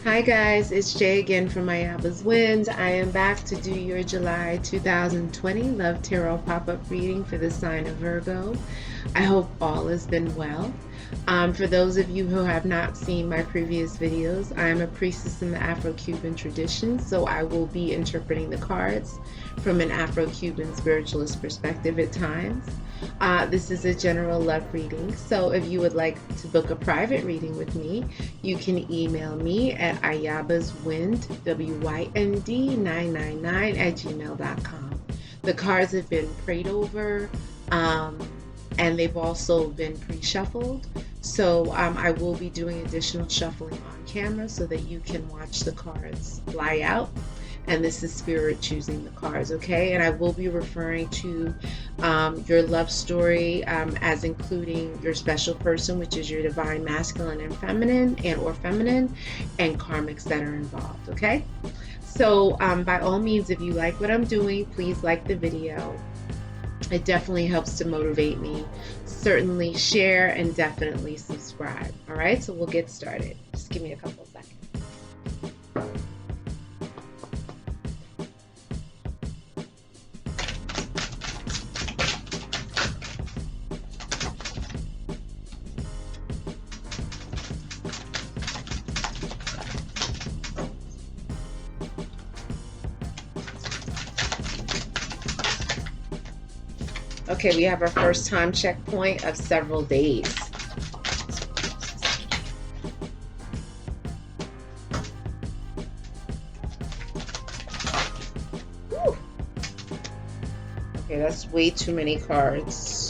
Hi guys, it's Jay again from Ayaba's Wind. I am back to do your July 2020 Love Tarot pop-up reading for the sign of Virgo. I hope all has been well. For those of you who have not seen my previous videos, I am a priestess in the Afro-Cuban tradition, so I will be interpreting the cards from an Afro-Cuban spiritualist perspective at times. This is a general love reading, so if you would like to book a private reading with me, you can email me at ayabaswind, WYND 999 at gmail.com. The cards have been prayed over, and they've also been pre-shuffled. So I will be doing additional shuffling on camera so that you can watch the cards fly out. And this is spirit choosing the cards, okay? And I will be referring to your love story as including your special person, which is your divine masculine and feminine, or feminine, and karmics that are involved, okay? So by all means, if you like what I'm doing, please like the video. It definitely helps to motivate me. Certainly share and definitely subscribe. All right, so we'll get started. Just give me a couple of seconds. Okay, we have our first time checkpoint of several days. Whew. Okay, that's way too many cards.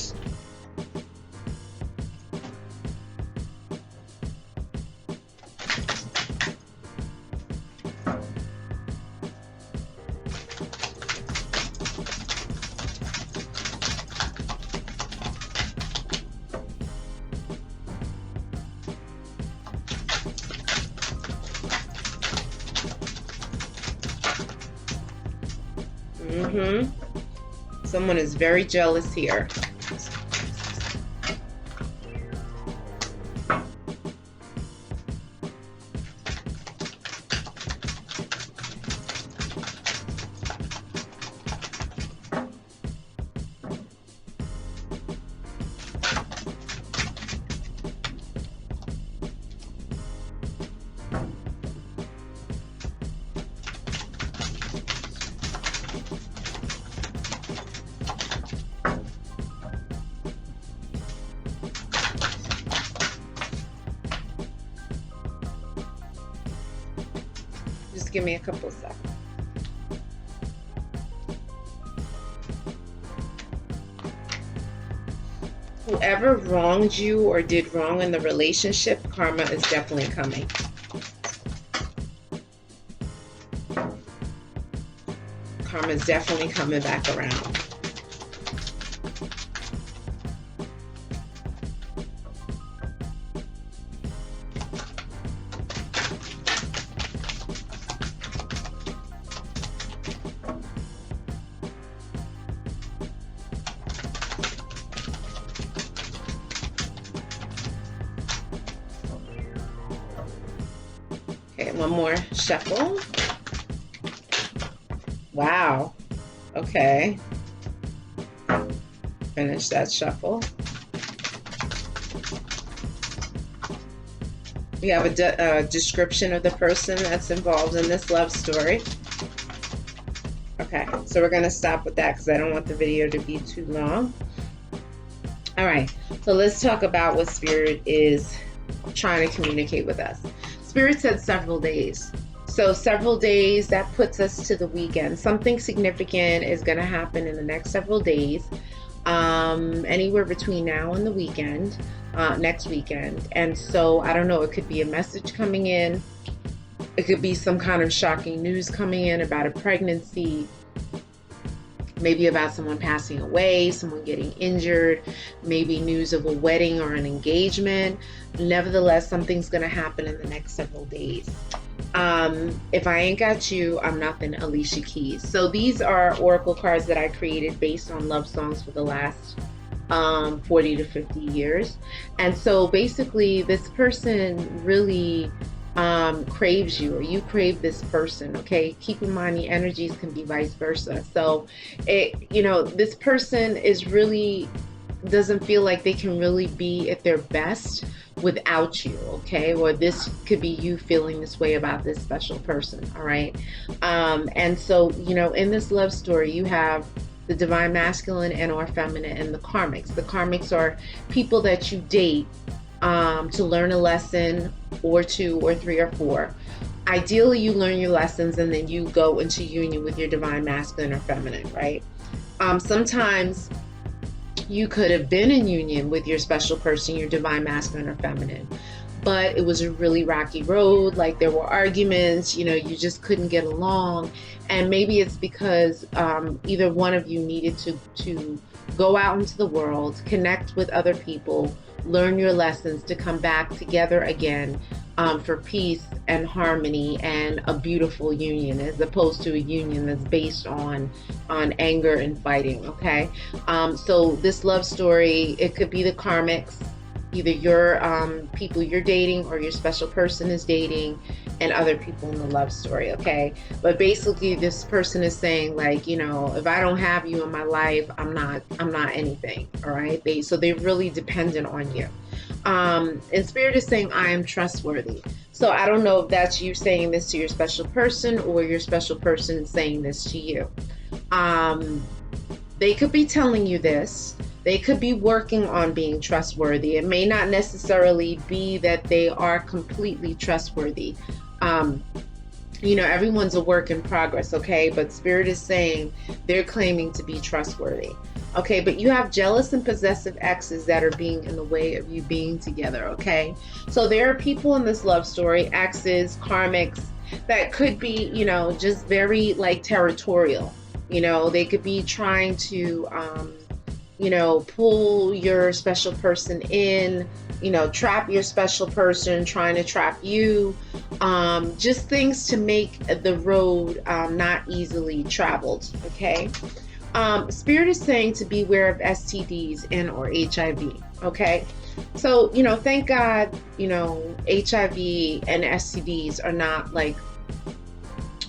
Someone is very jealous here. Just give me a couple seconds. Whoever wronged you or did wrong in the relationship, karma is definitely coming. Karma is definitely coming back around. Okay, one more shuffle. Wow. Okay. Finish that shuffle. We have a description of the person that's involved in this love story. Okay, so we're going to stop with that because I don't want the video to be too long. All right, so let's talk about what Spirit is trying to communicate with us. Spirit said several days. So several days, that puts us to the weekend. Something significant is going to happen in the next several days, anywhere between now and the weekend, next weekend. And so I don't know, it could be a message coming in. It could be some kind of shocking news coming in about a pregnancy, maybe about someone passing away, someone getting injured, maybe news of a wedding or an engagement. Nevertheless, something's going to happen in the next several days. If I ain't got you, I'm nothing, Alicia Keys. So these are oracle cards that I created based on love songs for the last 40 to 50 years. And so basically this person really craves you, or you crave this person. Okay, keep in mind the energies can be vice versa. So this person is really doesn't feel like they can really be at their best without you. Okay, or this could be you feeling this way about this special person. All right. And so in this love story you have the divine masculine and or feminine, and the karmics are people that you date to learn a lesson or two or three or four. Ideally you learn your lessons and then you go into union with your divine masculine or feminine, right? Sometimes you could have been in union with your special person, your divine masculine or feminine, but it was a really rocky road. Like there were arguments, you just couldn't get along. And maybe it's because either one of you needed to go out into the world, connect with other people, learn your lessons, to come back together again for peace and harmony and a beautiful union, as opposed to a union that's based on anger and fighting. Okay, so this love story, it could be the karmics, either your people you're dating or your special person is dating, and other people in the love story. Okay, but basically this person is saying, like, if I don't have you in my life, I'm not anything. All right, they're really dependent on you. And spirit is saying I am trustworthy. So I don't know if that's you saying this to your special person or your special person is saying this to you. They could be telling you this. They could be working on being trustworthy. It may not necessarily be that they are completely trustworthy. Everyone's a work in progress, okay? But spirit is saying they're claiming to be trustworthy. Okay, but you have jealous and possessive exes that are being in the way of you being together, okay? So there are people in this love story, exes, karmics, that could be, just very like territorial. They could be trying to, pull your special person in, trap your special person, trying to trap you, just things to make the road not easily traveled, okay? Spirit is saying to beware of STDs and or HIV, okay? So, thank God, HIV and STDs are not like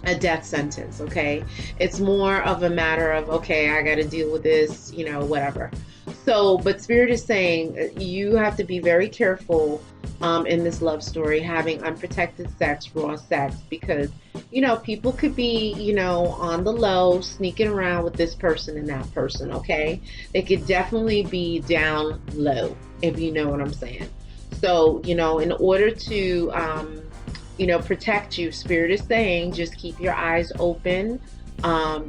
a death sentence, okay? It's more of a matter of, okay, I got to deal with this, whatever. So, but spirit is saying you have to be very careful in this love story, having unprotected sex, raw sex, because people could be, on the low, sneaking around with this person and that person, okay? They could definitely be down low, if you know what I'm saying. So, in order to, protect you, spirit is saying just keep your eyes open,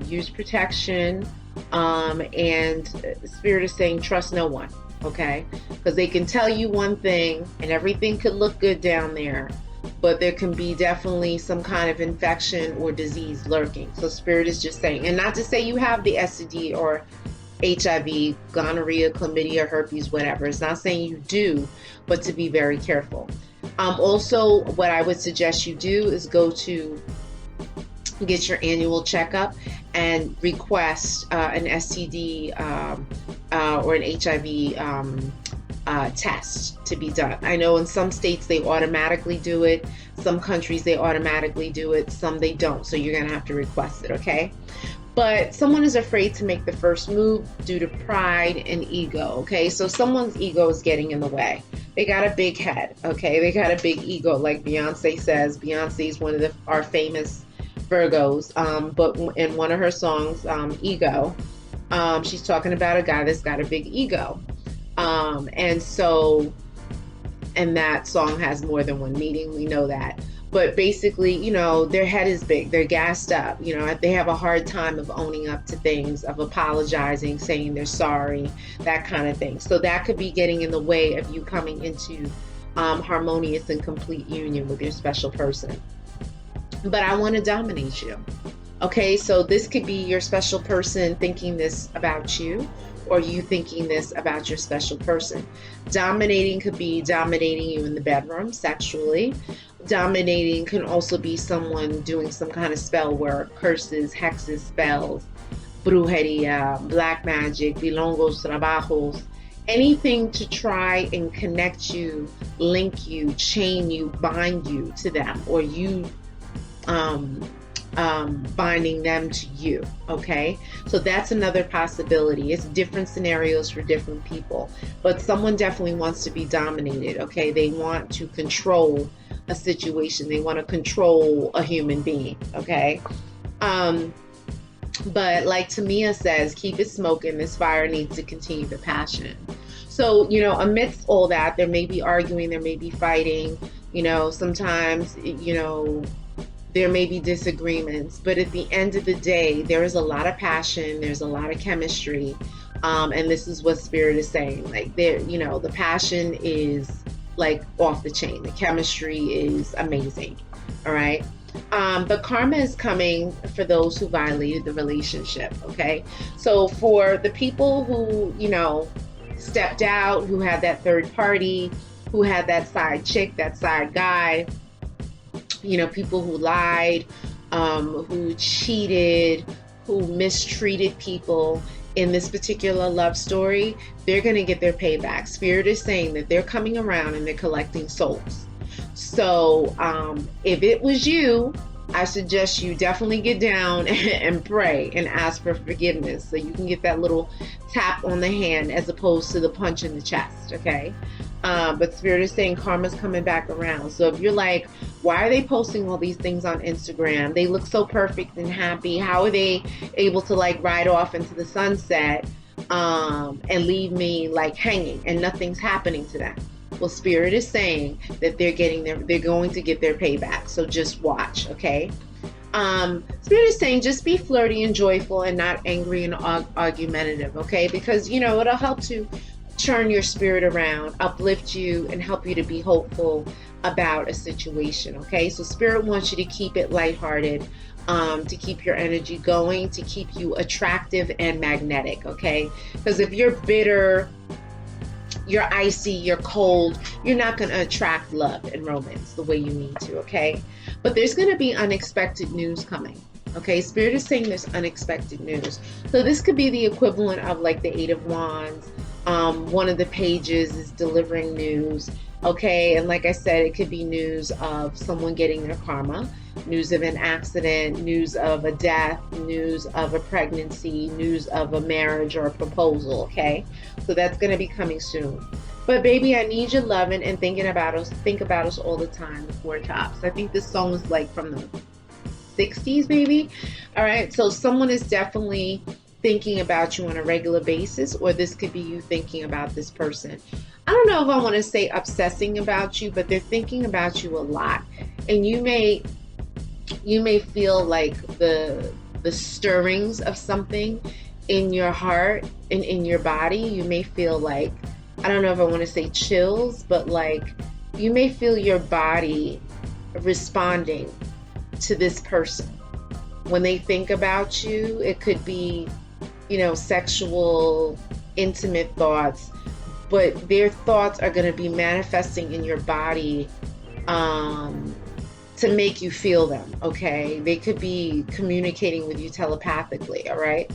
use protection, and spirit is saying trust no one, okay? Because they can tell you one thing and everything could look good down there, but there can be definitely some kind of infection or disease lurking. So spirit is just saying, and not to say you have the STD or HIV, gonorrhea, chlamydia, herpes, whatever. It's not saying you do, but to be very careful. Also, what I would suggest you do is go to get your annual checkup and request an STD or an HIV test to be done. I know in some states they automatically do it, some countries they automatically do it, some they don't, so you're gonna have to request it, okay? But someone is afraid to make the first move due to pride and ego, okay? So someone's ego is getting in the way. They got a big head, okay? They got a big ego, like Beyonce says. Beyonce is one of our famous Virgos, but in one of her songs, Ego, she's talking about a guy that's got a big ego. And that song has more than one meaning, we know that. But basically, their head is big, they're gassed up, they have a hard time of owning up to things, of apologizing, saying they're sorry, that kind of thing. So that could be getting in the way of you coming into harmonious and complete union with your special person. But I want to dominate you. Okay, so this could be your special person thinking this about you, or you thinking this about your special person. Dominating could be dominating you in the bedroom sexually. Dominating can also be someone doing some kind of spell work, curses, hexes, spells, brujeria, black magic, bilongos, trabajos, anything to try and connect you, link you, chain you, bind you to them, or you um, binding them to you. Okay, so that's another possibility. It's different scenarios for different people, but someone definitely wants to be dominated. Okay, they want to control a situation, they want to control a human being. Okay, um, but like Tamia says, keep it smoking. This fire needs to continue the passion. So, amidst all that, there may be arguing, there may be fighting, sometimes, there may be disagreements, but at the end of the day, there is a lot of passion, there's a lot of chemistry. And this is what Spirit is saying. Like, the passion is like off the chain. The chemistry is amazing. All right. But karma is coming for those who violated the relationship. Okay. So for the people who, stepped out, who had that third party, who had that side chick, that side guy, people who lied, who cheated, who mistreated people in this particular love story, they're going to get their payback. Spirit is saying that they're coming around and they're collecting souls. So if it was you, I suggest you definitely get down and pray and ask for forgiveness so you can get that little tap on the hand as opposed to the punch in the chest, okay? But Spirit is saying karma's coming back around. So if you're like, why are they posting all these things on Instagram? They look so perfect and happy. How are they able to like ride off into the sunset and leave me like hanging and nothing's happening to them? Well, Spirit is saying that they're going to get their payback. So just watch, okay? Spirit is saying just be flirty and joyful and not angry and argumentative, okay? Because, it'll help to turn your spirit around, uplift you, and help you to be hopeful about a situation, okay? So Spirit wants you to keep it lighthearted, to keep your energy going, to keep you attractive and magnetic, okay? Because if you're bitter, you're icy, you're cold, you're not going to attract love and romance the way you need to, okay? But there's going to be unexpected news coming, okay? Spirit is saying there's unexpected news. So this could be the equivalent of like the Eight of Wands. One of the pages is delivering news, okay? And like I said, it could be news of someone getting their karma, news of an accident, news of a death, news of a pregnancy, news of a marriage or a proposal, okay? So that's going to be coming soon. But baby, I need your loving and thinking about us. Think about us all the time, the Four Tops. I think this song is like from the 60s, maybe. All right, so someone is definitely thinking about you on a regular basis, or this could be you thinking about this person. I don't know if I want to say obsessing about you, but they're thinking about you a lot. And you may feel like the stirrings of something in your heart and in your body. You may feel like, I don't know if I want to say chills, but like you may feel your body responding to this person. When they think about you, it could be, sexual, intimate thoughts, but their thoughts are going to be manifesting in your body to make you feel them, okay? They could be communicating with you telepathically, all right?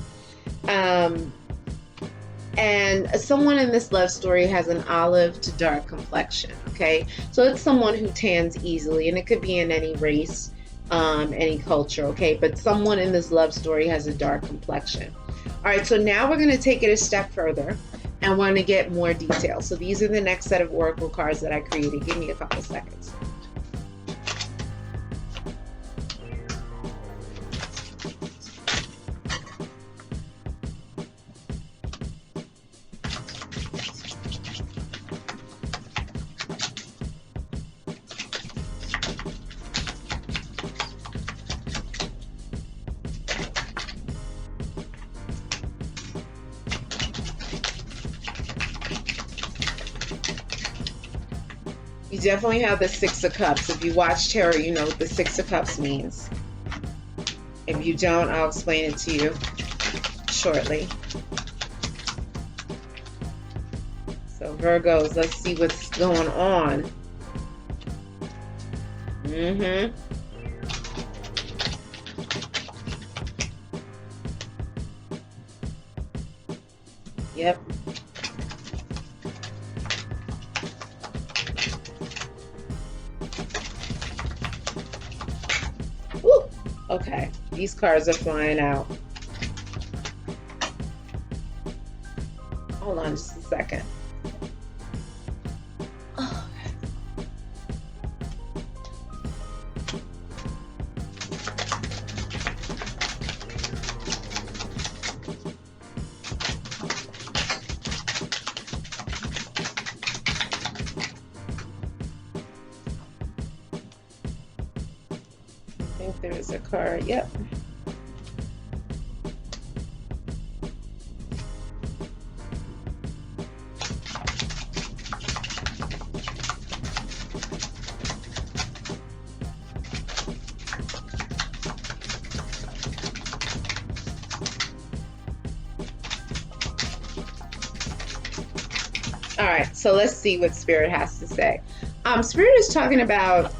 And someone in this love story has an olive to dark complexion, okay? So it's someone who tans easily, and it could be in any race, any culture, okay? But someone in this love story has a dark complexion. All right, so now we're going to take it a step further, and we're going to get more details. So these are the next set of oracle cards that I created. Give me a couple seconds. You definitely have the Six of Cups. If you watch tarot, you know what the Six of Cups means. If you don't, I'll explain it to you shortly. So Virgos, let's see what's going on. Yep. Okay, these cards are flying out. Hold on just a second. Oh. I think there is a card. Yep. All right, so let's see what Spirit has to say. Spirit is talking about,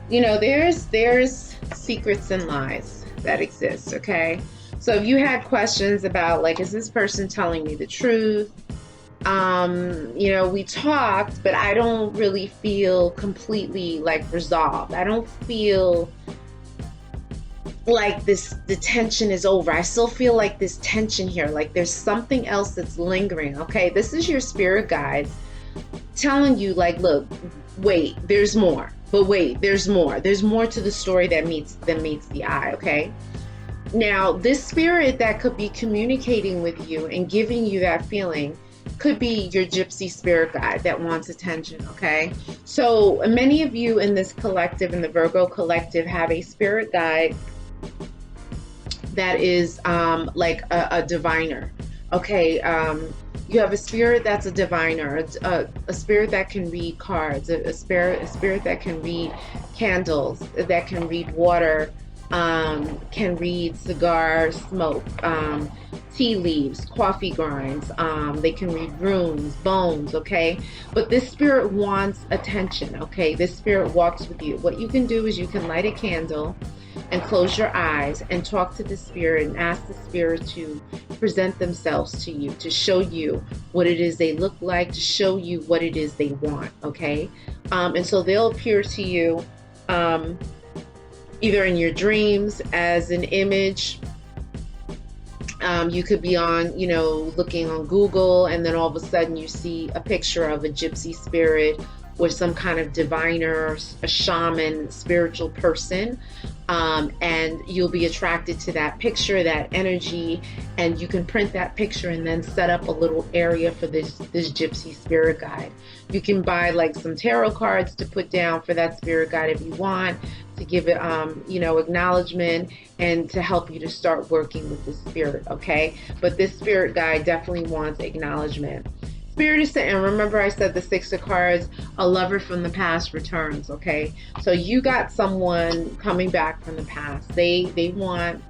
you know, there's secrets and lies that exist, okay? So if you had questions about, like, is this person telling me the truth? You know, we talked, but I don't really feel completely, like, resolved. I don't feel like the tension is over. I still feel like this tension here, like there's something else that's lingering. Okay, this is your spirit guides telling you, like, look, wait, there's more, but wait, there's more to the story that meets the eye. Okay, now this spirit that could be communicating with you and giving you that feeling could be your gypsy spirit guide that wants attention. Okay, so many of you in this collective, in the Virgo collective, have a spirit guide that is like a diviner. Okay, you have a spirit that's a diviner, a spirit that can read cards, a spirit that can read candles, that can read water, can read cigar smoke, tea leaves, coffee grinds. They can read runes, bones. Okay, but this spirit wants attention. Okay, this spirit walks with you. What you can do is you can light a candle and close your eyes and talk to the spirit and ask the spirit to present themselves to you, to show you what it is they look like, to show you what it is they want. Okay, and so they'll appear to you either in your dreams as an image. You could be on, you know, looking on Google, and then all of a sudden you see a picture of a gypsy spirit or some kind of diviner, a shaman, spiritual person. And you'll be attracted to that picture, that energy, and you can print that picture and then set up a little area for this gypsy spirit guide. You can buy like some tarot cards to put down for that spirit guide if you want, to give it, you know, acknowledgement and to help you to start working with the spirit. Okay, but this spirit guide definitely wants acknowledgement. Spirit is saying, and remember I said the Six of Cards, a lover from the past returns. Okay, so you got someone coming back from the past. They want,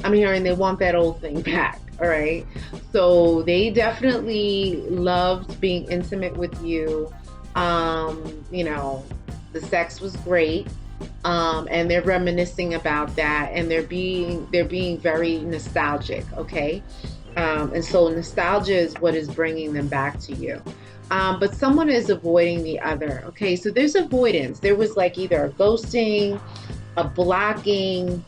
I'm hearing they want that old thing back. All right, so they definitely loved being intimate with you. You know, the sex was great. And they're reminiscing about that, and they're being very nostalgic. Okay, and so nostalgia is what is bringing them back to you. But someone is avoiding the other. Okay, so there's avoidance. There was like either a ghosting, a blocking,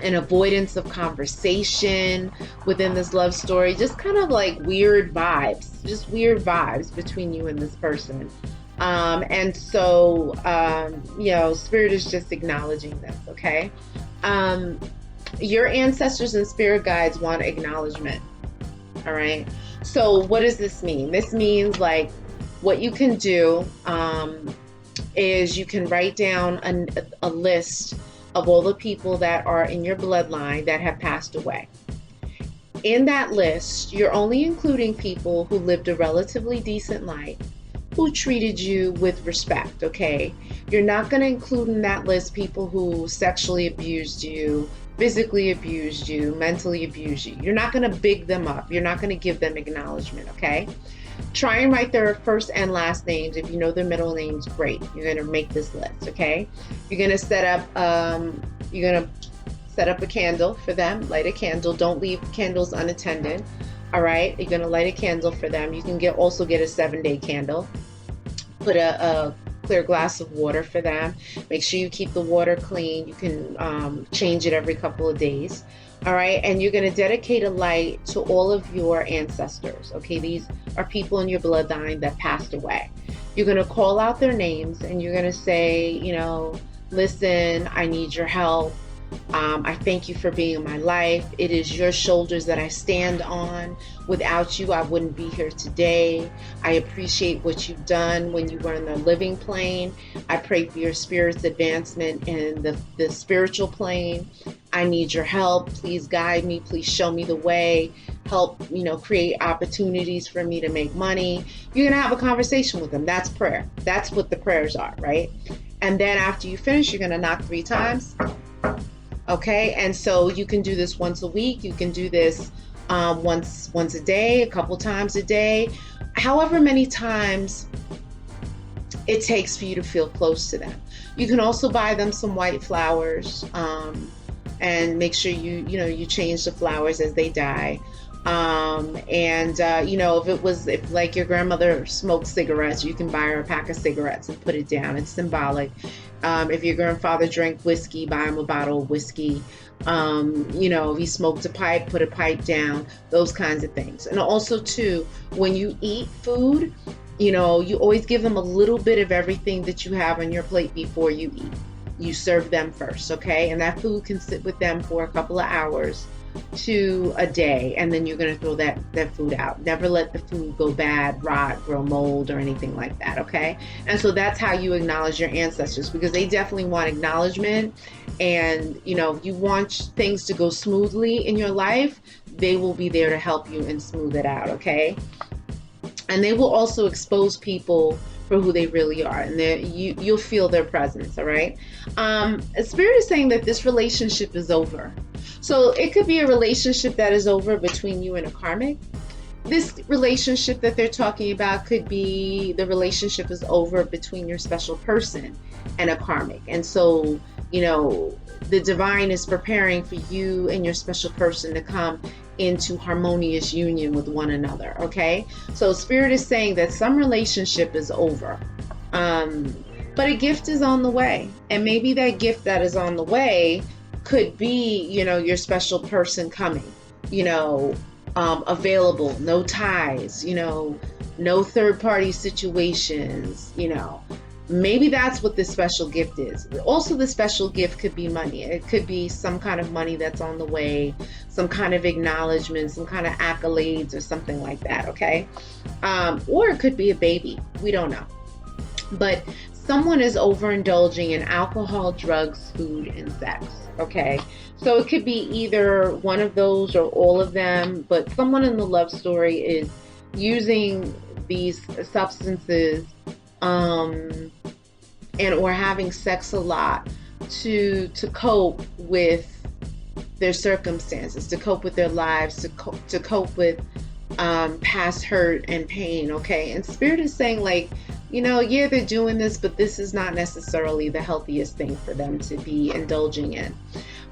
an avoidance of conversation within this love story. Just kind of like weird vibes between you and this person. And so, you know, Spirit is just acknowledging this. Okay. Your ancestors and spirit guides want acknowledgement. All right. So what does this mean? This means, like, what you can do is you can write down a list of all the people that are in your bloodline that have passed away. In that list, you're only including people who lived a relatively decent life, who treated you with respect. Okay, you're not going to include in that list people who sexually abused you, physically abused you, mentally abused you. You're not going to big them up. You're not going to give them acknowledgement. Okay, try and write their first and last names. If you know their middle names, great. You're going to make this list. Okay, you're going to set up a candle for them. Light a candle. Don't leave candles unattended. All right, you're going to light a candle for them. You can also get a 7-day candle. Put a clear glass of water for them. Make sure you keep the water clean. You can change it every couple of days. All right, and you're going to dedicate a light to all of your ancestors. Okay, these are people in your bloodline that passed away. You're going to call out their names and you're going to say, you know, listen, I need your help. I thank you for being in my life. It is your shoulders that I stand on. Without you, I wouldn't be here today. I appreciate what you've done when you were in the living plane. I pray for your spirit's advancement in the spiritual plane. I need your help. Please guide me. Please show me the way. Help, you know, create opportunities for me to make money. You're going to have a conversation with them. That's prayer. That's what the prayers are, right? And then after you finish, you're going to knock 3 times. Okay, and so you can do this once a week. You can do this once a day, a couple times a day, however many times it takes for you to feel close to them. You can also buy them some white flowers and make sure you change the flowers as they die. You know, if like your grandmother smoked cigarettes, you can buy her a pack of cigarettes and put it down. It's symbolic. If your grandfather drank whiskey, buy him a bottle of whiskey. You know, if he smoked a pipe, put a pipe down, those kinds of things. And also too, when you eat food, you know, you always give them a little bit of everything that you have on your plate before you eat. You serve them first, okay? And that food can sit with them for a couple of hours to a day, and then you're going to throw that food out. Never let the food go bad, rot, grow mold, or anything like that, okay? And so that's how you acknowledge your ancestors, because they definitely want acknowledgement. And you know, you want things to go smoothly in your life, they will be there to help you and smooth it out, okay? And they will also expose people for who they really are, and you'll feel their presence. All right. Spirit is saying that this relationship is over. So it could be a relationship that is over between you and a karmic. This relationship that they're talking about could be the relationship is over between your special person and a karmic. And so, you know, the divine is preparing for you and your special person to come into harmonious union with one another. Okay, so Spirit is saying that some relationship is over, but a gift is on the way, and maybe that gift that is on the way could be, you know, your special person coming, you know, available, no ties, you know, no third party situations, you know. Maybe that's what the special gift is. Also, the special gift could be money. It could be some kind of money that's on the way, some kind of acknowledgement, some kind of accolades or something like that, okay? Or it could be a baby. We don't know. But someone is overindulging in alcohol, drugs, food, and sex, okay? So it could be either one of those or all of them, but someone in the love story is using these substances and or having sex a lot to cope with their circumstances, to cope with their lives, to cope with past hurt and pain, okay? And Spirit is saying, like, you know, yeah, they're doing this, but this is not necessarily the healthiest thing for them to be indulging in.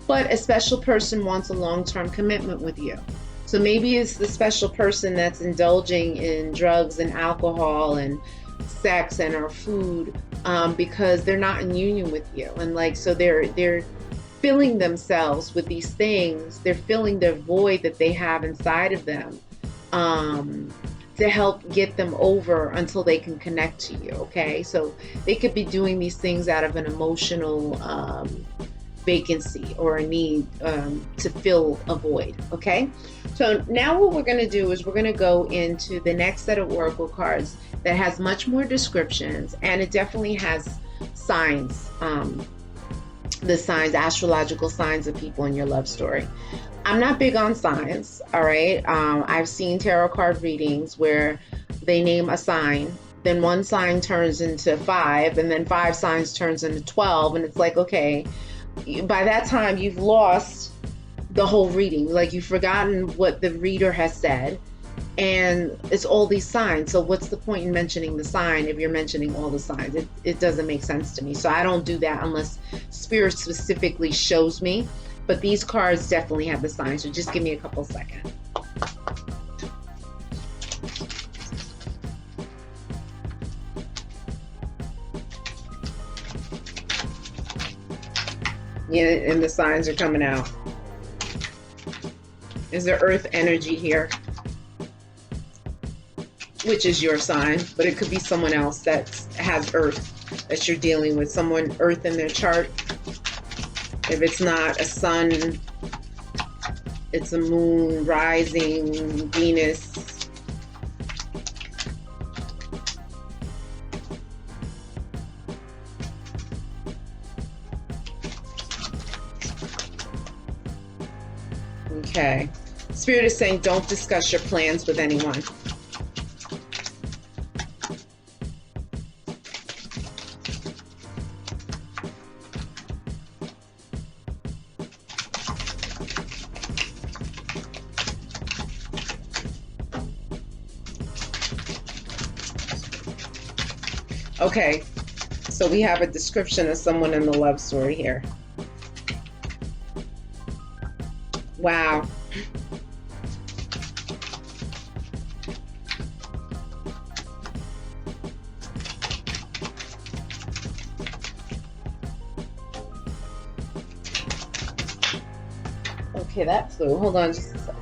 But a special person wants a long-term commitment with you. So maybe it's the special person that's indulging in drugs and alcohol and sex and or food because they're not in union with you, and like, so they're filling themselves with these things. They're filling their void that they have inside of them to help get them over until they can connect to you. Okay, so they could be doing these things out of an emotional vacancy or a need to fill a void. Okay, so now what we're going to do is we're going to go into the next set of oracle cards that has much more descriptions, and it definitely has signs, the signs, astrological signs of people in your love story. I'm not big on signs, all right? I've seen tarot card readings where they name a sign, then one sign turns into 5, and then 5 signs turns into 12, and it's like, okay, by that time you've lost the whole reading. Like, you've forgotten what the reader has said, and it's all these signs. So what's the point in mentioning the sign if you're mentioning all the signs? It doesn't make sense to me. So I don't do that unless Spirit specifically shows me. But these cards definitely have the signs, so just give me a couple seconds. Yeah, and the signs are coming out. Is there earth energy here? Which is your sign, but it could be someone else that has earth that you're dealing with. Someone earth in their chart. If it's not a sun, it's a moon, rising, Venus. Okay. Spirit is saying don't discuss your plans with anyone. Okay, so we have a description of someone in the love story here. Wow. Okay, that flew. Hold on just a second.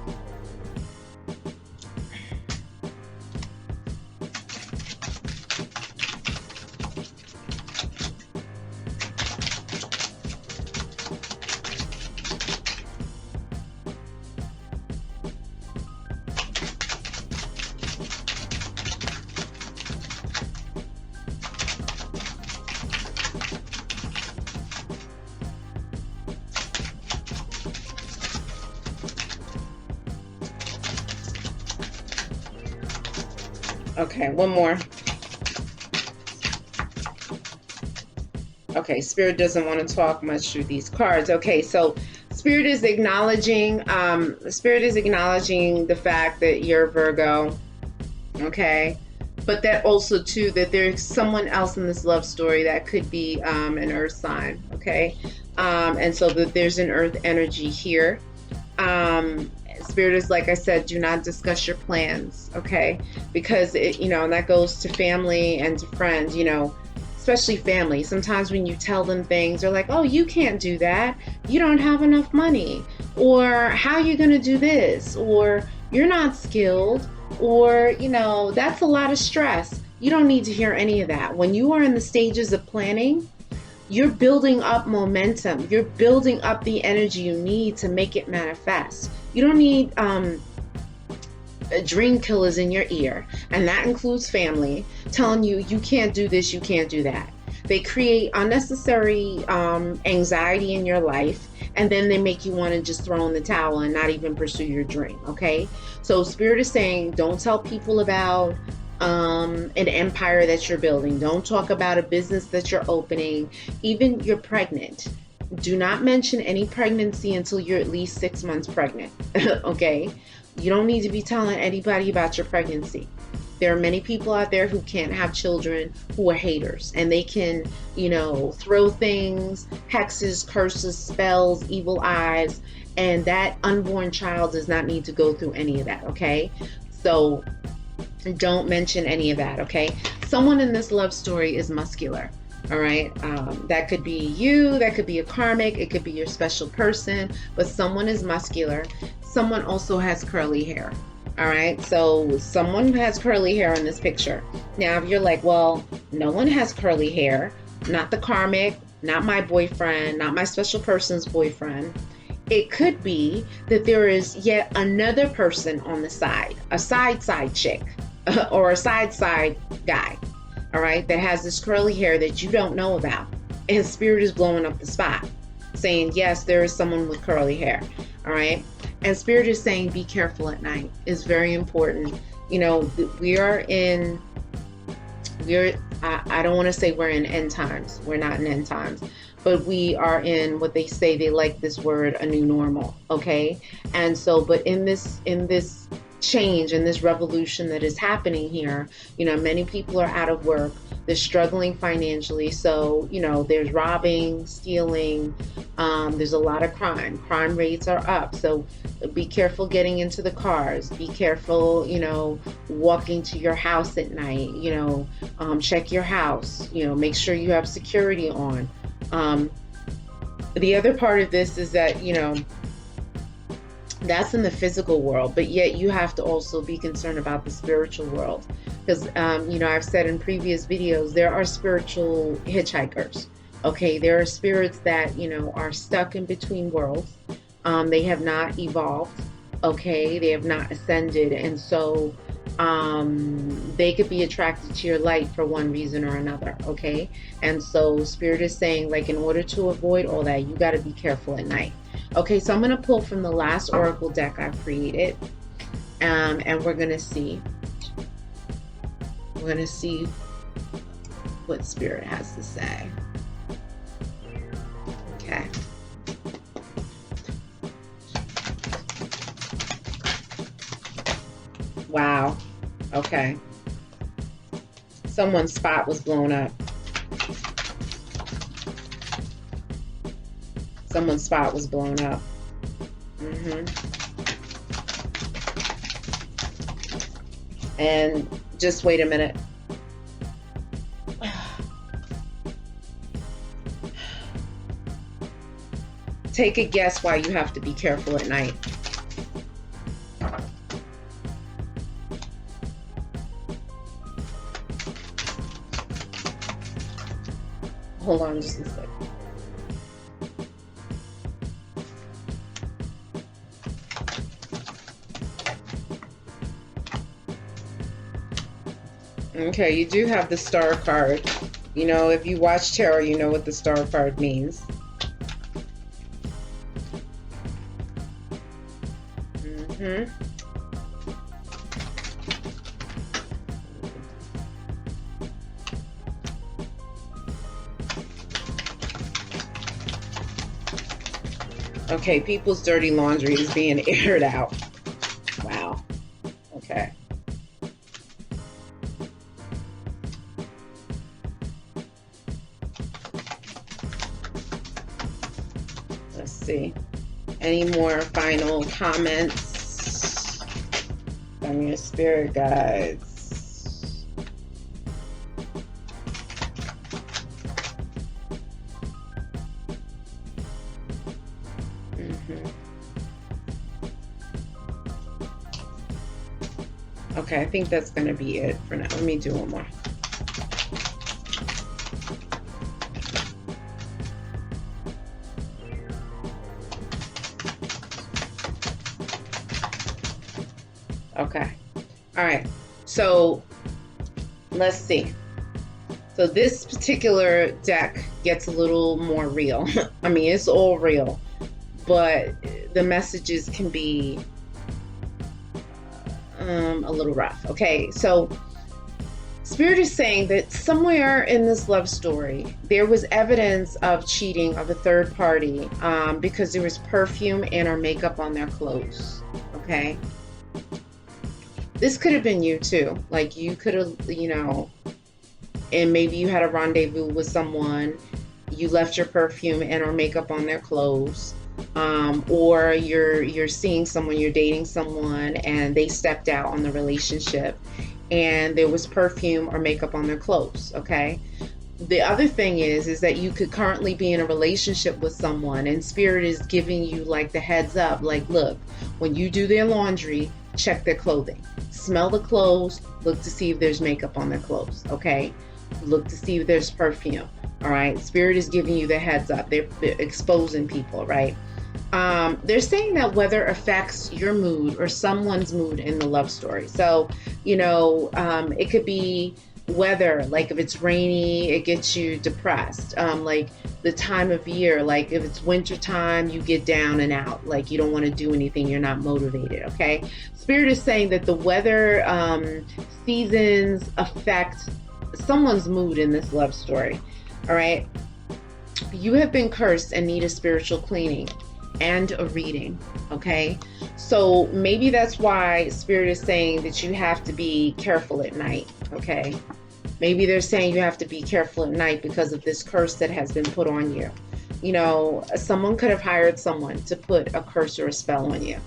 Okay, one more. Okay, Spirit doesn't want to talk much through these cards. Okay, so Spirit is acknowledging the fact that you're Virgo. Okay, but that also too that there's someone else in this love story that could be an earth sign. Okay, and so that there's an earth energy here. Spirit is, like I said, do not discuss your plans, okay? Because it, and that goes to family and to friends, especially family. Sometimes when you tell them things, they're like, oh, you can't do that. You don't have enough money. Or how are you going to do this? Or you're not skilled. Or, that's a lot of stress. You don't need to hear any of that. When you are in the stages of planning, you're building up momentum. You're building up the energy you need to make it manifest. You don't need dream killers in your ear, and that includes family, telling you you can't do this, you can't do that. They create unnecessary anxiety in your life, and then they make you want to just throw in the towel and not even pursue your dream, okay? So Spirit is saying don't tell people about an empire that you're building. Don't talk about a business that you're opening. Even you're pregnant. Do not mention any pregnancy until you're at least 6 months pregnant. Okay? You don't need to be telling anybody about your pregnancy. There are many people out there who can't have children who are haters, and they can, throw things, hexes, curses, spells, evil eyes, and that unborn child does not need to go through any of that, okay? So don't mention any of that, okay? Someone in this love story is muscular, all right? That could be you, that could be a karmic, it could be your special person, but someone is muscular. Someone also has curly hair, all right? So someone has curly hair in this picture. Now, if you're like, well, no one has curly hair, not the karmic, not my boyfriend, not my special person's boyfriend. It could be that there is yet another person on the side, a side chick, or a side guy, all right, that has this curly hair that you don't know about. And Spirit is blowing up the spot, saying, yes, there is someone with curly hair, all right? And Spirit is saying, be careful at night. It's very important. I don't want to say we're in end times. We're not in end times. But we are in what they say, they like this word, a new normal, okay? And so, but in this change, in this revolution that is happening here, many people are out of work. They're struggling financially. So, there's robbing, stealing. There's a lot of crime. Crime rates are up. So be careful getting into the cars. Be careful, walking to your house at night. Check your house. Make sure you have security on. The other part of this is that, you know, that's in the physical world, but yet you have to also be concerned about the spiritual world. Because, you know, I've said in previous videos, there are spiritual hitchhikers. Okay, there are spirits that, you know, are stuck in between worlds. They have not evolved. Okay, they have not ascended. And so they could be attracted to your light for one reason or another. Okay, and so Spirit is saying, like, in order to avoid all that, you got to be careful at night. Okay, so I'm going to pull from the last oracle deck I've created, and we're going to see. We're going to see what Spirit has to say. Okay. Wow. Okay. Someone's spot was blown up. Someone's spot was blown up. And just wait a minute. Take a guess why you have to be careful at night. Hold on just a second. Okay, you do have the star card. You know, if you watch tarot, you know what the star card means. Okay, people's dirty laundry is being aired out. Wow. Okay. Let's see. Any more final comments from your spirit guides? Okay, I think that's going to be it for now. Let me do one more. Okay. All right. So let's see. So this particular deck gets a little more real. I mean, it's all real, but the messages can be a little rough. Okay, so Spirit is saying that somewhere in this love story there was evidence of cheating of a third party, because there was perfume and or makeup on their clothes. Okay, this could have been you too. Like, you could have, you know, and maybe you had a rendezvous with someone, you left your perfume and or makeup on their clothes. Or you're seeing someone, you're dating someone, and they stepped out on the relationship and there was perfume or makeup on their clothes. Okay, the other thing is that you could currently be in a relationship with someone and Spirit is giving you like the heads up, like, look, when you do their laundry, check their clothing, smell the clothes, look to see if there's makeup on their clothes. Okay, look to see if there's perfume. All right, Spirit is giving you the heads up. They're exposing people, right? They're saying that weather affects your mood or someone's mood in the love story. So, you know, it could be weather, like if it's rainy, it gets you depressed. Like the time of year, like if it's winter time, you get down and out, like you don't want to do anything, you're not motivated. Okay, Spirit is saying that the weather seasons affect someone's mood in this love story. All right, you have been cursed and need a spiritual cleaning and a reading. Okay, so maybe that's why Spirit is saying that you have to be careful at night. Okay, maybe they're saying you have to be careful at night because of this curse that has been put on you. You know, someone could have hired someone to put a curse or a spell on you.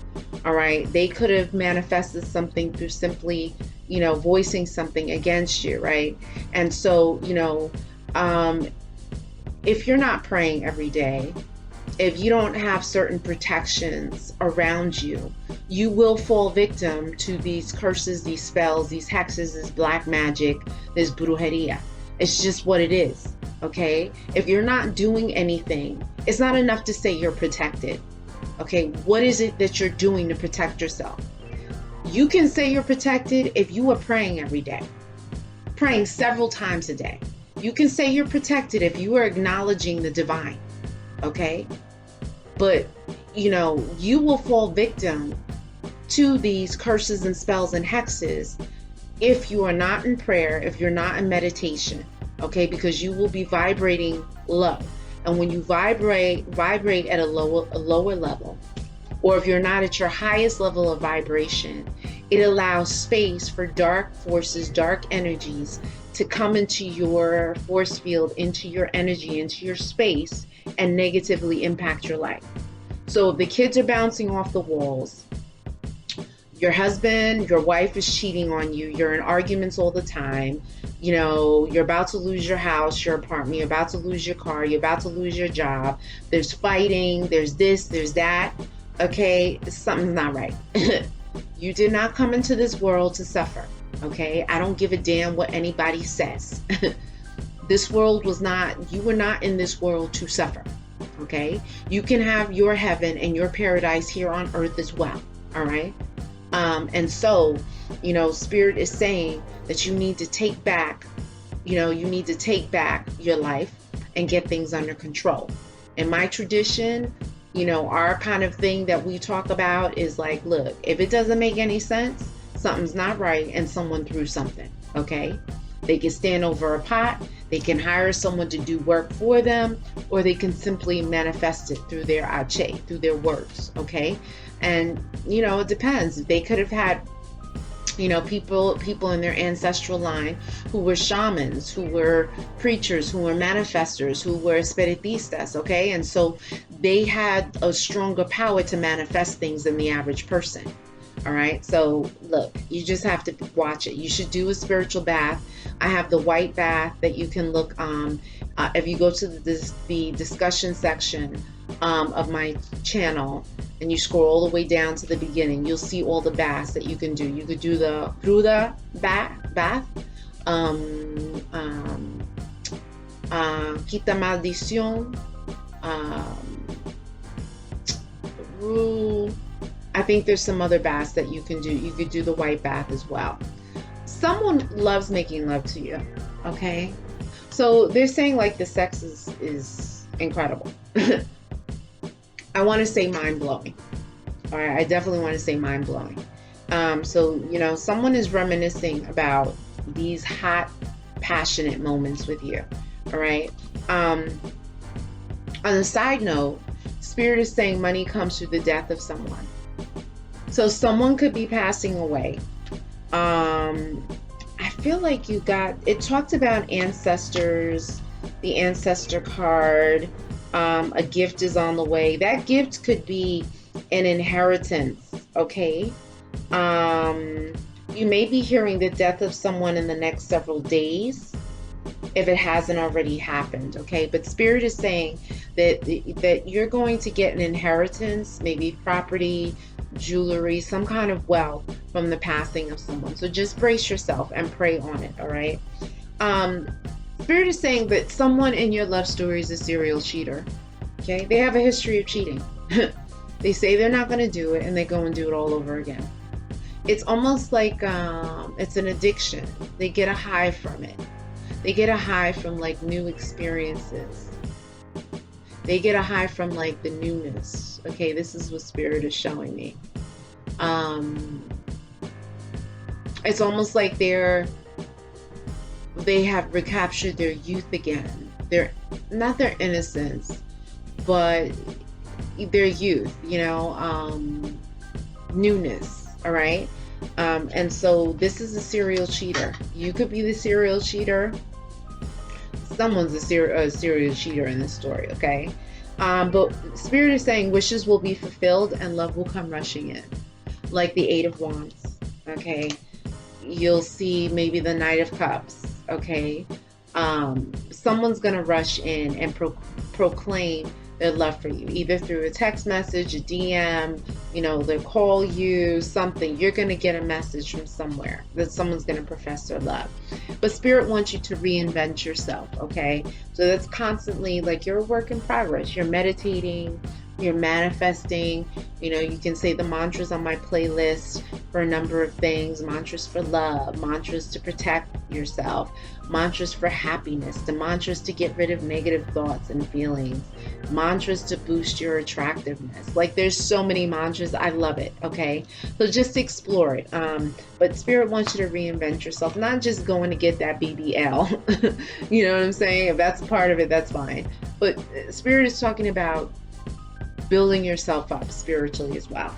All right, they could have manifested something through simply, you know, voicing something against you, right? And so, you know, if you're not praying every day, if you don't have certain protections around you, you will fall victim to these curses, these spells, these hexes, this black magic, this brujeria. It's just what it is, okay? If you're not doing anything, it's not enough to say you're protected, okay? What is it that you're doing to protect yourself? You can say you're protected if you are praying every day, praying several times a day. You can say you're protected if you are acknowledging the divine, okay? But, you know, you will fall victim to these curses and spells and hexes if you are not in prayer, if you're not in meditation, okay? Because you will be vibrating low. And when you vibrate at a lower level, or if you're not at your highest level of vibration, it allows space for dark forces, dark energies to come into your force field, into your energy, into your space, and negatively impact your life. So if the kids are bouncing off the walls, your husband, your wife is cheating on you, you're in arguments all the time, you know, you're about to lose your house, your apartment, you're about to lose your car, you're about to lose your job, there's fighting, there's this, there's that, okay, something's not right. You did not come into this world to suffer, okay? I don't give a damn what anybody says. This world was not, you were not in this world to suffer, okay? You can have your heaven and your paradise here on earth as well, all right? And so, you know, Spirit is saying that you need to take back, you know, you need to take back your life and get things under control. In my tradition, you know, our kind of thing that we talk about is like, look, if it doesn't make any sense, something's not right and someone threw something, okay? They can stand over a pot, they can hire someone to do work for them, or they can simply manifest it through their ache, through their words, okay? And, you know, it depends. They could have had, you know, people in their ancestral line who were shamans, who were preachers, who were manifestors, who were espiritistas, okay? And so they had a stronger power to manifest things than the average person. All right, so look, you just have to watch it. You should do a spiritual bath. I have the white bath that you can look if you go to the discussion section of my channel and you scroll all the way down to the beginning, you'll see all the baths that you can do. You could do the Ruda bath, Quita Maldición, I think there's some other baths that you can do. You could do the white bath as well. Someone loves making love to you, okay? So they're saying like the sex is incredible. I want to say mind-blowing. All right, I definitely want to say mind-blowing. So, you know, someone is reminiscing about these hot, passionate moments with you, all right? On a side note, Spirit is saying money comes through the death of someone. So someone could be passing away. I feel like it talked about ancestors, the ancestor card, a gift is on the way. That gift could be an inheritance, okay? You may be hearing the death of someone in the next several days, if it hasn't already happened, okay? But Spirit is saying that you're going to get an inheritance, maybe property, jewelry, some kind of wealth from the passing of someone. So just brace yourself and pray on it, all right? Spirit is saying that someone in your love story is a serial cheater, okay? They have a history of cheating. They say they're not going to do it, and they go and do it all over again. It's almost like it's an addiction. They get a high from it. They get a high from like new experiences. They get a high from like the newness. Okay, this is what Spirit is showing me. It's almost like they have recaptured their youth again. They're not their innocence, but their youth, you know, newness. All right. And so this is a serial cheater. You could be the serial cheater. Someone's a serial cheater in this story, okay? But Spirit is saying wishes will be fulfilled and love will come rushing in. Like the Eight of Wands, okay? You'll see maybe the Knight of Cups, okay? Someone's going to rush in and proclaim their love for you, either through a text message, a DM, you know, they'll call you, something. You're going to get a message from somewhere that someone's going to profess their love. But Spirit wants you to reinvent yourself, okay? So that's constantly like you're a work in progress. You're meditating, you're manifesting. You know, you can say the mantras on my playlist for a number of things: mantras for love, mantras to protect yourself, mantras for happiness, the mantras to get rid of negative thoughts and feelings, mantras to boost your attractiveness. Like, there's so many mantras. I love it. Okay, so just explore it. But Spirit wants you to reinvent yourself, not just going to get that BBL. You know what I'm saying? If that's part of it, that's fine. But Spirit is talking about building yourself up spiritually as well.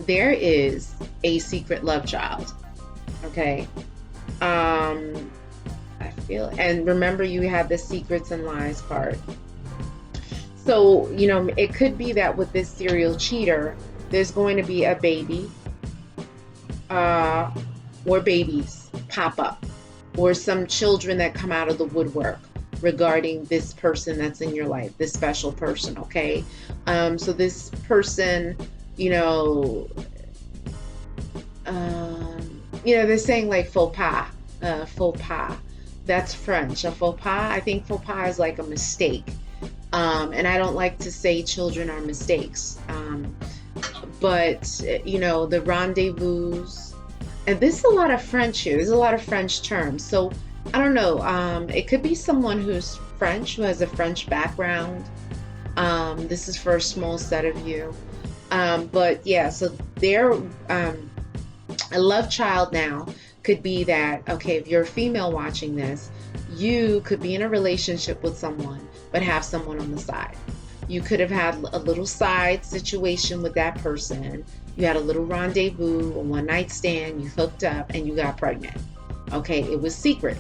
There is a secret love child. Okay. I feel, and remember, you have the secrets and lies card. So, you know, it could be that with this serial cheater, there's going to be a baby, or babies pop up, or some children that come out of the woodwork regarding this person that's in your life, this special person, okay? So this person, you know, they're saying like faux pas, faux pas. That's French. A faux pas, I think faux pas is like a mistake. And I don't like to say children are mistakes. But, you know, the rendezvous, and this is a lot of French here. There's a lot of French terms. So I don't know. It could be someone who's French, who has a French background. This is for a small set of you. But yeah, so they're a love child now could be that, okay, if you're a female watching this, you could be in a relationship with someone, but have someone on the side. You could have had a little side situation with that person. You had a little rendezvous, a one night stand, you hooked up and you got pregnant. Okay, it was secret.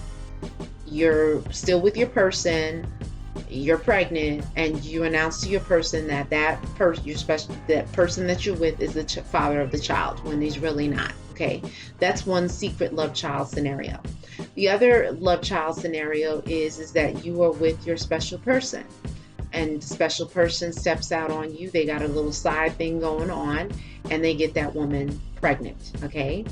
You're still with your person, you're pregnant, and you announce to your person that that person that you're with is the father of the child, when he's really not. Okay, that's one secret love child scenario. The other love child scenario is that you are with your special person, and the special person steps out on you. They got a little side thing going on, and they get that woman pregnant. Okay,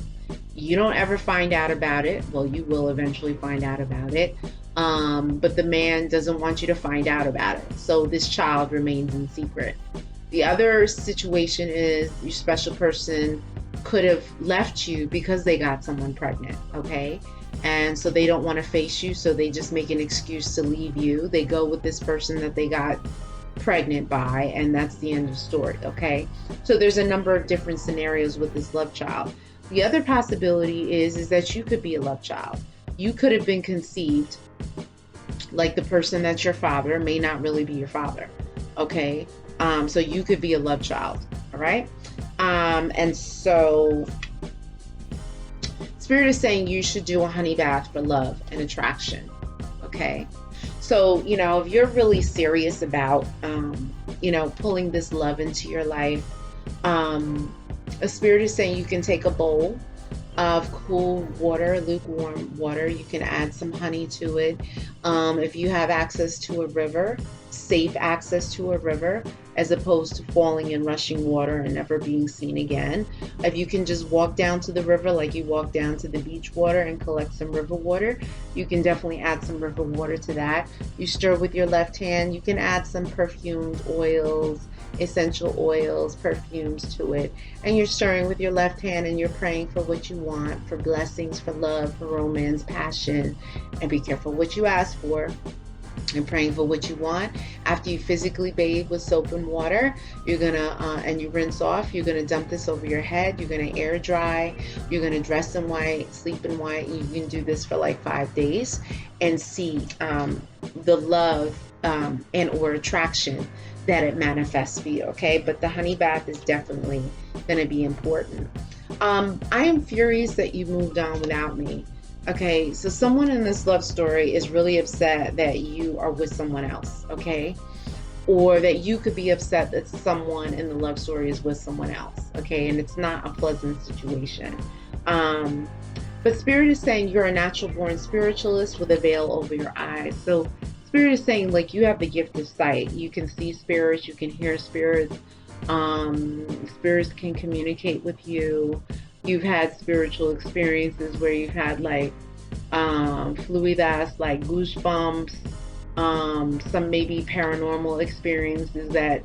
you don't ever find out about it. Well, you will eventually find out about it. But the man doesn't want you to find out about it. So this child remains in secret. The other situation is your special person could have left you because they got someone pregnant. Okay. And so they don't want to face you. So they just make an excuse to leave you. They go with this person that they got pregnant by, and that's the end of the story. Okay. So there's a number of different scenarios with this love child. The other possibility is that you could be a love child. You could have been conceived like the person that's your father may not really be your father. Okay. So you could be a love child. All right. And so Spirit is saying you should do a honey bath for love and attraction. Okay. So, you know, if you're really serious about, you know, pulling this love into your life, a Spirit is saying you can take a bowl of cool water, lukewarm water. You can add some honey to it. If you have access to a river, safe access to a river, as opposed to falling in rushing water and never being seen again. If you can just walk down to the river like you walk down to the beach water and collect some river water, you can definitely add some river water to that. You stir with your left hand. You can add some perfumed oils, essential oils, perfumes to it, and you're stirring with your left hand and you're praying for what you want, for blessings, for love, for romance, passion, and be careful what you ask for, and praying for what you want. After you physically bathe with soap and water, you're gonna and you rinse off, you're gonna dump this over your head, you're gonna air dry, you're gonna dress in white, sleep in white, and you can do this for like 5 days and see the love and or attraction that it manifests for you. Okay, but the honey bath is definitely going to be important. I am furious that you moved on without me. Okay, so someone in this love story is really upset that you are with someone else. Okay, or that you could be upset that someone in the love story is with someone else. Okay, and it's not a pleasant situation. But Spirit is saying you're a natural born spiritualist with a veil over your eyes. So Spirit is saying, like, you have the gift of sight. You can see spirits, you can hear spirits. Spirits can communicate with you. You've had spiritual experiences where you've had like fluidas, like goosebumps, some maybe paranormal experiences that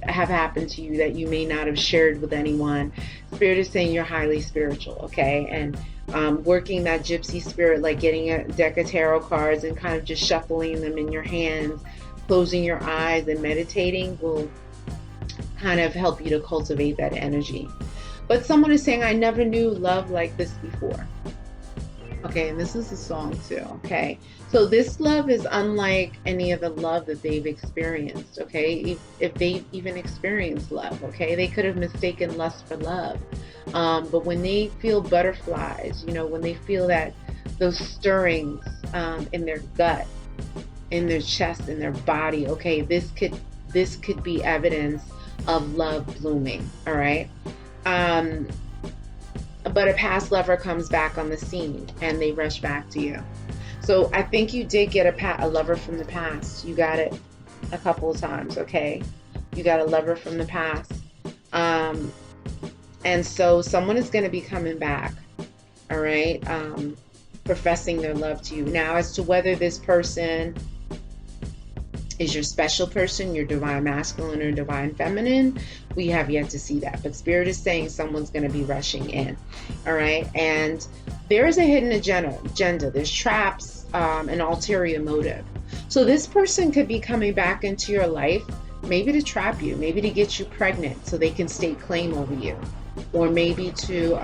have happened to you that you may not have shared with anyone. Spirit is saying you're highly spiritual, okay? And working that gypsy spirit, like getting a deck of tarot cards and kind of just shuffling them in your hands, closing your eyes and meditating will kind of help you to cultivate that energy. But someone is saying, I never knew love like this before. Okay, and this is a song too, okay? So this love is unlike any of the love that they've experienced, okay? If they've even experienced love, okay? They could have mistaken lust for love. But when they feel butterflies, you know, when they feel that, those stirrings in their gut, in their chest, in their body, okay, this could be evidence of love blooming, all right? But a past lover comes back on the scene and they rush back to you. So I think you did get a lover from the past. You got it a couple of times, okay? You got a lover from the past. And so someone is going to be coming back, all right? Professing their love to you. Now, as to whether this person is your special person, your divine masculine or divine feminine, we have yet to see that. But Spirit is saying someone's going to be rushing in, all right? And there is a hidden agenda. There's traps, an ulterior motive. So this person could be coming back into your life, maybe to trap you, maybe to get you pregnant so they can stake claim over you, or maybe to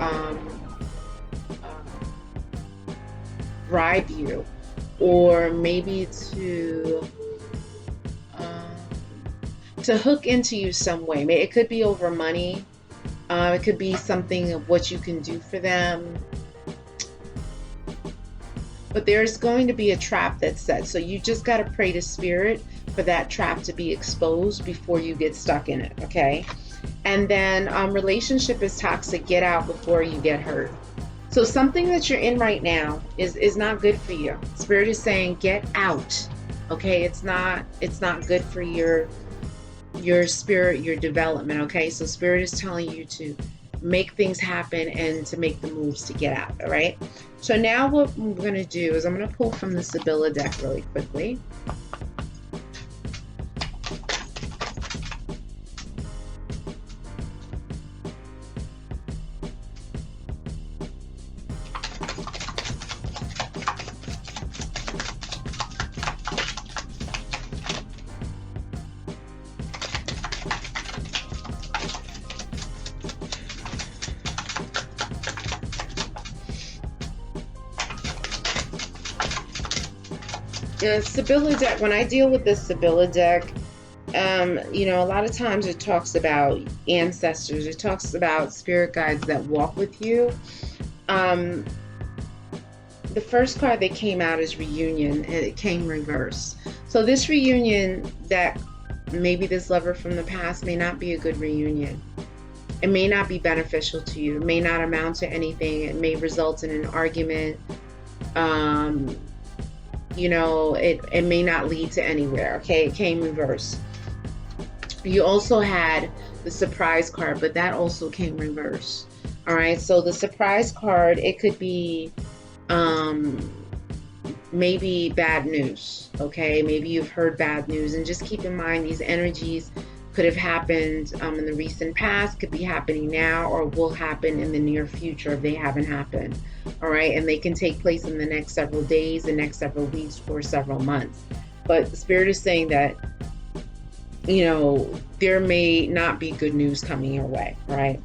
bribe you, or maybe to hook into you some way. It could be over money. It could be something of what you can do for them. But there's going to be a trap that's set. So you just got to pray to Spirit for that trap to be exposed before you get stuck in it, okay? And then relationship is toxic. Get out before you get hurt. So something that you're in right now is not good for you. Spirit is saying get out, okay? It's not good for your spirit, your development, okay? So Spirit is telling you to make things happen and to make the moves to get out, all right? So now what I'm going to do is I'm going to pull from the Sibylla deck really quickly. The Sibylla deck, when I deal with this Sibylla deck, you know, a lot of times it talks about ancestors, it talks about spirit guides that walk with you. The first card that came out is reunion, and it came reverse. So this reunion that maybe this lover from the past may not be a good reunion. It may not be beneficial to you. It may not amount to anything. It may result in an argument. You know, it may not lead to anywhere, okay? It came reverse. You also had the surprise card, but that also came reverse. All right, so the surprise card, it could be maybe bad news, okay? Maybe you've heard bad news, and just keep in mind these energies could have happened in the recent past, could be happening now, or will happen in the near future if they haven't happened. All right, and they can take place in the next several days, the next several weeks, or several months. But the Spirit is saying that, you know, there may not be good news coming your way, right?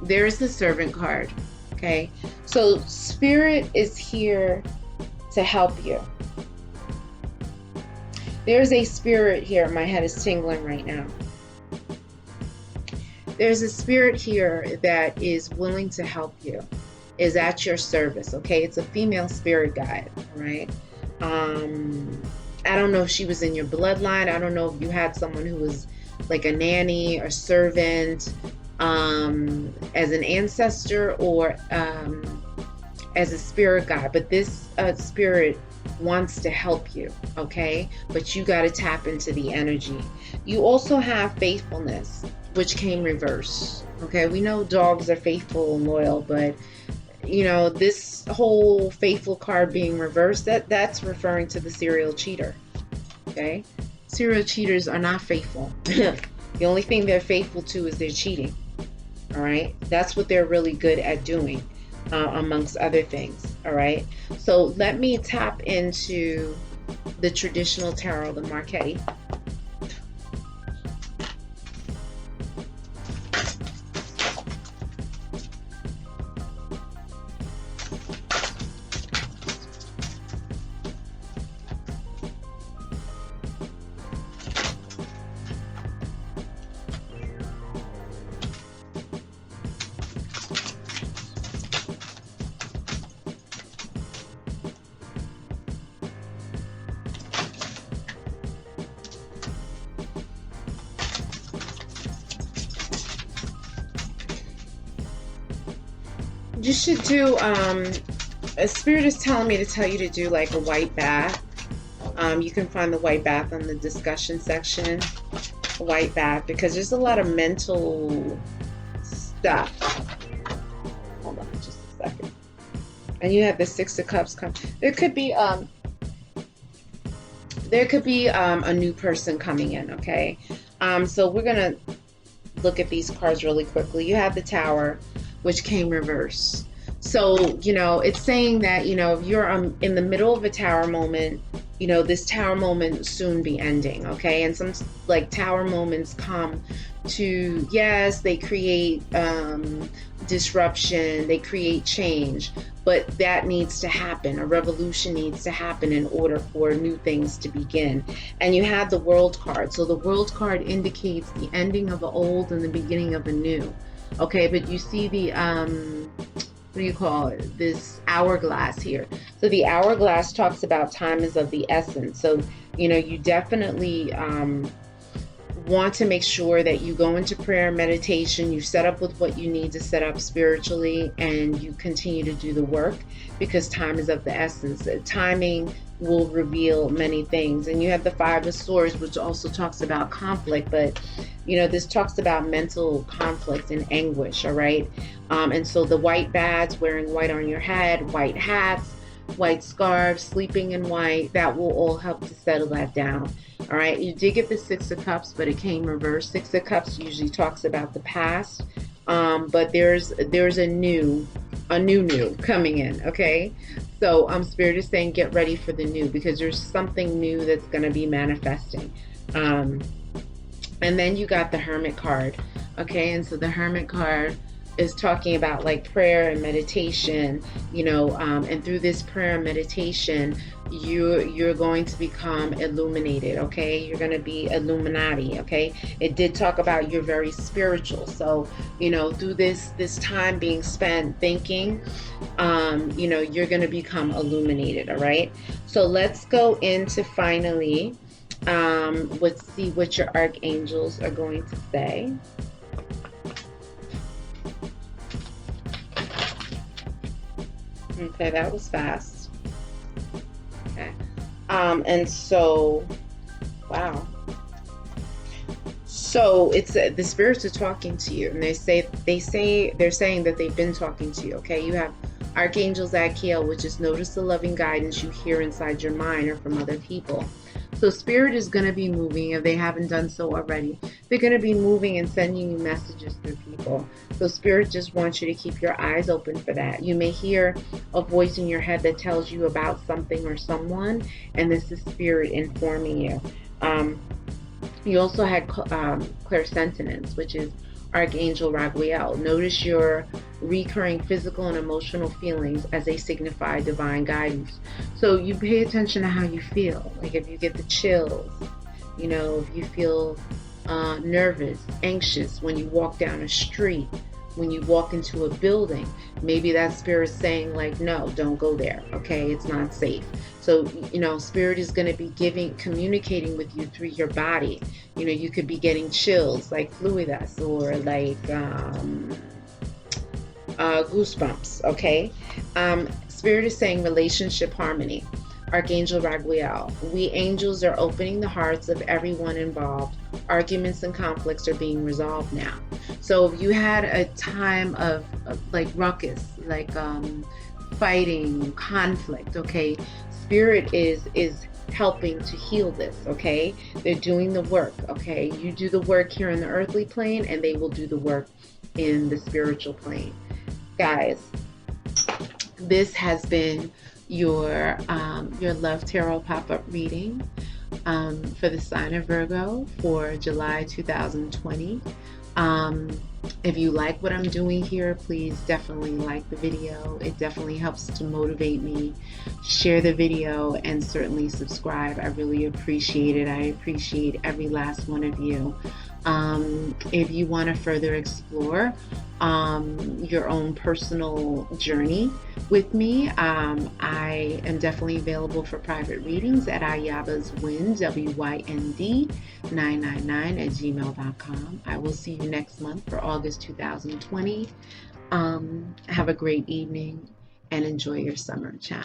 There's the Servant card, okay? So Spirit is here to help you. There's a spirit here. My head is tingling right now. There's a spirit here that is willing to help you, is at your service, okay? It's a female spirit guide, right? I don't know if she was in your bloodline. I don't know if you had someone who was like a nanny or servant as an ancestor or as a spirit guide. But this spirit wants to help you, okay? But you got to tap into the energy. You also have faithfulness, which came reverse, okay? We know dogs are faithful and loyal, but you know, this whole faithful card being reversed, that's referring to the serial cheater, okay? Serial cheaters are not faithful. The only thing they're faithful to is their cheating, all right? That's what they're really good at doing, amongst other things, all right? So let me tap into the traditional tarot, the Marquetti. You should do, a spirit is telling me to tell you to do like a white bath. You can find the white bath on the discussion section. White bath, because there's a lot of mental stuff. Hold on just a second. And you have the Six of Cups come. There could be a new person coming in, okay? So we're gonna look at these cards really quickly. You have the Tower, which came reverse. So, you know, it's saying that, you know, if you're in the middle of a tower moment, you know, this tower moment will soon be ending, okay? And some, like, tower moments come to, yes, they create disruption, they create change, but that needs to happen. A revolution needs to happen in order for new things to begin. And you have the World card. So the World card indicates the ending of the old and the beginning of a new. Okay, but you see the what do you call it, this hourglass here. So the hourglass talks about time is of the essence. So, you know, you definitely want to make sure that you go into prayer and meditation, you set up with what you need to set up spiritually, and you continue to do the work, because time is of the essence. Timing will reveal many things. And you have the Five of Swords, which also talks about conflict, but you know, this talks about mental conflict and anguish, all right? And so the white bags, wearing white on your head, white hats, white scarves, sleeping in white, that will all help to settle that down. All right, you did get the Six of Cups, but it came reversed. Six of Cups usually talks about the past, but there's a new coming in, okay? So Spirit is saying get ready for the new, because there's something new that's going to be manifesting. And then you got the Hermit card, okay? And so the Hermit card is talking about like prayer and meditation, you know, and through this prayer and meditation, you're going to become illuminated, okay? You're going to be Illuminati, okay? It did talk about you're very spiritual. So, you know, through this time being spent thinking, you know, you're going to become illuminated, all right? So let's go into finally, let's see what your archangels are going to say. Okay, that was fast. Okay. And so, wow. So it's the spirits are talking to you, and they're saying that they've been talking to you. Okay, you have Archangel Zadkiel, which is notice the loving guidance you hear inside your mind or from other people. So Spirit is going to be moving, if they haven't done so already. They're going to be moving and sending you messages through people. So Spirit just wants you to keep your eyes open for that. You may hear a voice in your head that tells you about something or someone, and this is Spirit informing you. You also had clairsentience, which is Archangel Raguel. Notice your recurring physical and emotional feelings as they signify divine guidance. So you pay attention to how you feel. Like if you get the chills, you know, if you feel nervous, anxious when you walk down a street, when you walk into a building, maybe that spirit's saying like, no, don't go there, okay? It's not safe. So, you know, Spirit is going to be communicating with you through your body. You know, you could be getting chills like fluidas or like goosebumps, okay? Spirit is saying relationship harmony. Archangel Raguel, we angels are opening the hearts of everyone involved. Arguments and conflicts are being resolved now. So if you had a time of like ruckus, like fighting, conflict, okay, spirit is helping to heal this, okay? They're doing the work, okay? You do the work here in the earthly plane and they will do the work in the spiritual plane. Guys, this has been your Love Tarot pop-up reading for the sign of Virgo for July 2020. If you like what I'm doing here, please definitely like the video. It definitely helps to motivate me. Share the video and certainly subscribe. I really appreciate it. I appreciate every last one of you. If you want to further explore your own personal journey with me, I am definitely available for private readings at Ayaba's Wind, WYND 999 at gmail.com. I will see you next month for August 2020. Have a great evening and enjoy your summer. Ciao.